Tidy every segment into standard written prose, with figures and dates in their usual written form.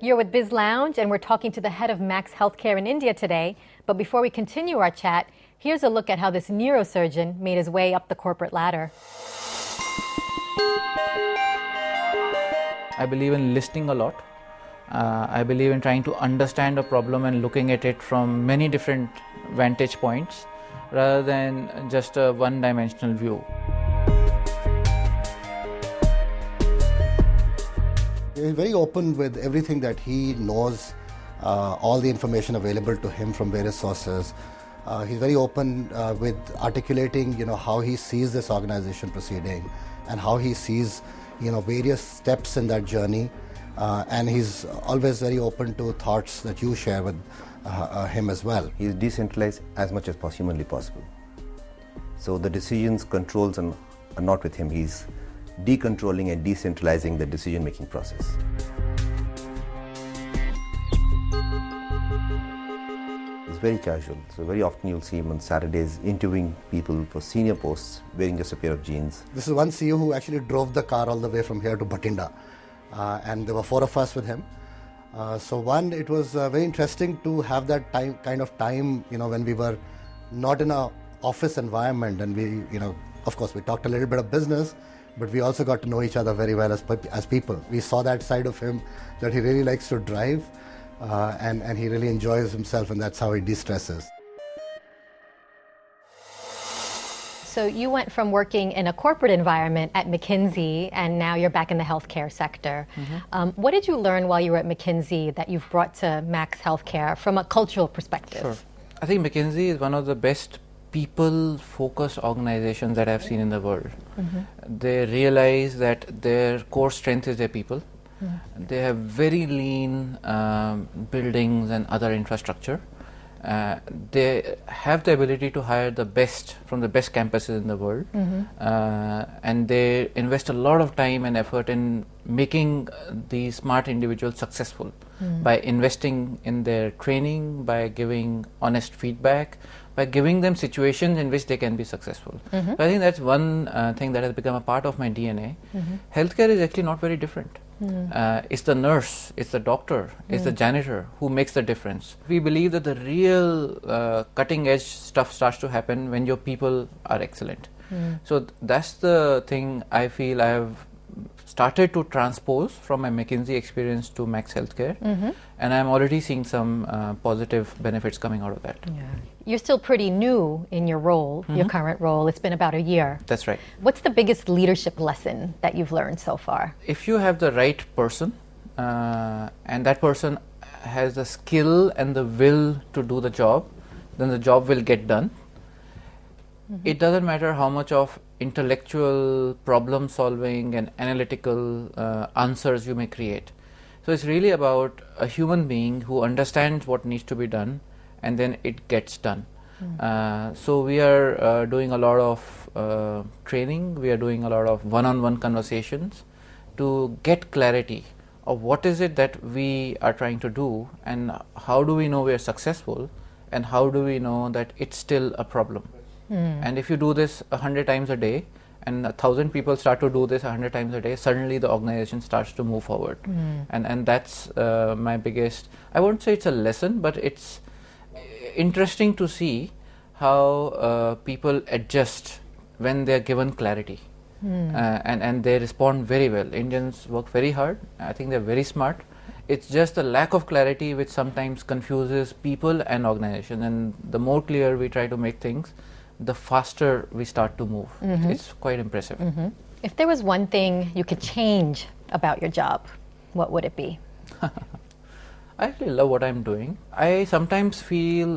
You're with Biz Lounge, and we're talking to the head of Max Healthcare in India today. But before we continue our chat, here's a look at how this neurosurgeon made his way up the corporate ladder. I believe in listening a lot. I believe in trying to understand a problem and looking at it from many different vantage points rather than just a one-dimensional view. He's very open with everything that he knows, all the information available to him from various sources. He's very open with articulating, how he sees this organization proceeding and how he sees, various steps in that journey. And he's always very open to thoughts that you share with him as well. He's decentralized as much as humanly possible. So the decisions, controls are not with him. He's decontrolling and decentralizing the decision-making process. He's very casual, so very often you'll see him on Saturdays interviewing people for senior posts wearing just a pair of jeans. This is one CEO who actually drove the car all the way from here to Bhatinda, and there were 4 of us with him. It was very interesting to have that kind of time, when we were not in an office environment, and we, of course, we talked a little bit of business, but we also got to know each other very well as people. We saw that side of him, that he really likes to drive, and he really enjoys himself, and that's how he de-stresses. So you went from working in a corporate environment at McKinsey, and now you're back in the healthcare sector. Mm-hmm. What did you learn while you were at McKinsey that you've brought to Max Healthcare from a cultural perspective? Sure. I think McKinsey is one of the best people-focused organizations that I've seen in the world. Mm-hmm. They realize that their core strength is their people. Mm-hmm. They have very lean buildings and other infrastructure. They have the ability to hire the best from the best campuses in the world. Mm-hmm. And they invest a lot of time and effort in making these smart individuals successful by investing in their training, by giving honest feedback, by giving them situations in which they can be successful. Mm-hmm. So I think that's one thing that has become a part of my DNA. Mm-hmm. Healthcare is actually not very different. It's the nurse, it's the doctor, it's the janitor who makes the difference. We believe that the real cutting edge stuff starts to happen when your people are excellent. So that's the thing I feel I have started to transpose from my McKinsey experience to Max Healthcare, and I'm already seeing some positive benefits coming out of that. Yeah. You're still pretty new in your role, your current role. It's been about a year. That's right. What's the biggest leadership lesson that you've learned so far? If you have the right person, and that person has the skill and the will to do the job, then the job will get done. It doesn't matter how much of intellectual problem solving and analytical answers you may create. So it's really about a human being who understands what needs to be done, and then it gets done. So we are doing a lot of training, we are doing a lot of one-on-one conversations to get clarity of what is it that we are trying to do, and how do we know we are successful, and how do we know that it's still a problem. And if you do this 100 times a day, and 1,000 people start to do this 100 times a day, suddenly the organization starts to move forward. And that's my biggest, I won't say it's a lesson, but it's interesting to see how people adjust when they're given clarity. And they respond very well. Indians work very hard. I think they're very smart. It's just the lack of clarity which sometimes confuses people and organizations. And the more clear we try to make things, the faster we start to move. It's quite impressive. If there was one thing you could change about your job, what would it be? I actually love what I'm doing. I sometimes feel,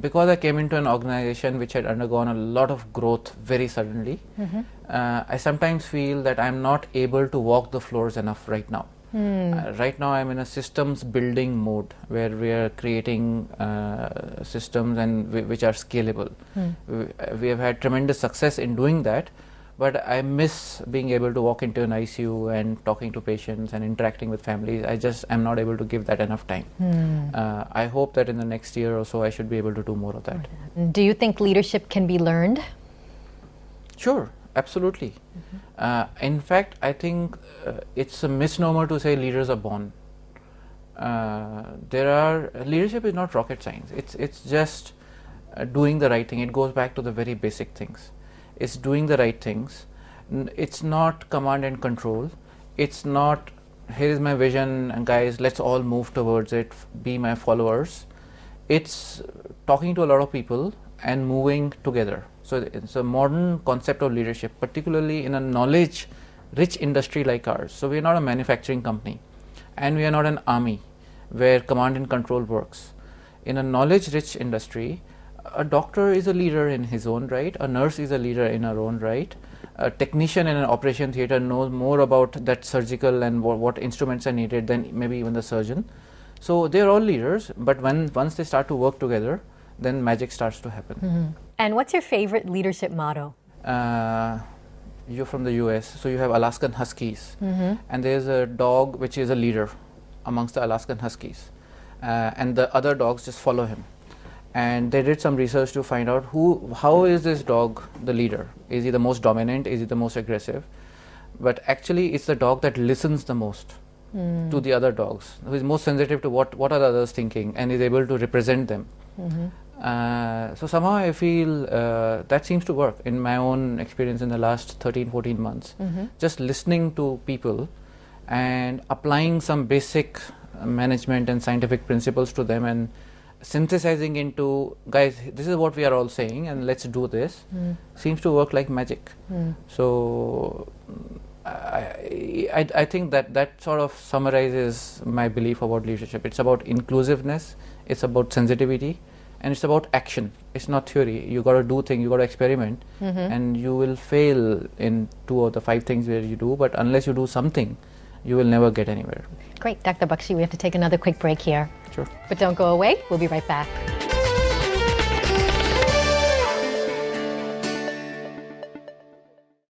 because I came into an organization which had undergone a lot of growth very suddenly, I sometimes feel that I'm not able to walk the floors enough right now. Right now I'm in a systems building mode where we are creating systems and which are scalable. We have had tremendous success in doing that, but I miss being able to walk into an ICU and talking to patients and interacting with families. I just am not able to give that enough time. I hope that in the next year or so I should be able to do more of that. Do you think leadership can be learned? Sure. absolutely. In fact, I think it's a misnomer to say leaders are born. Leadership is not rocket science. It's just doing the right thing. It goes back to the very basic things. It's doing the right things. It's not command and control. It's not, here is my vision and guys, let's all move towards it, be my followers. It's talking to a lot of people and moving together. So it's a modern concept of leadership, particularly in a knowledge rich industry like ours. So we are not a manufacturing company, and we are not an army where command and control works. In a knowledge rich industry, a doctor is a leader in his own right, a nurse is a leader in her own right, a technician in an operation theater knows more about that surgical and what instruments are needed than maybe even the surgeon. So they are all leaders, but once they start to work together, then magic starts to happen. And what's your favorite leadership motto? You're from the US, so you have Alaskan Huskies, and there's a dog which is a leader amongst the Alaskan Huskies, and the other dogs just follow him. And they did some research to find out how is this dog the leader? Is he the most dominant? Is he the most aggressive? But actually, it's the dog that listens the most to the other dogs, who is most sensitive to what are the others thinking and is able to represent them. So somehow I feel that seems to work in my own experience in the last 13-14 months. Just listening to people and applying some basic management and scientific principles to them and synthesizing into, guys, this is what we are all saying and let's do this, seems to work like magic. So I think that sort of summarizes my belief about leadership. It's about inclusiveness, it's about sensitivity, and it's about action. It's not theory. You got to do things, you got to experiment, and you will fail in 2 of the 5 things where you do, but unless you do something, you will never get anywhere. Great, Dr. Bakshi, we have to take another quick break here. Sure. But don't go away, we'll be right back.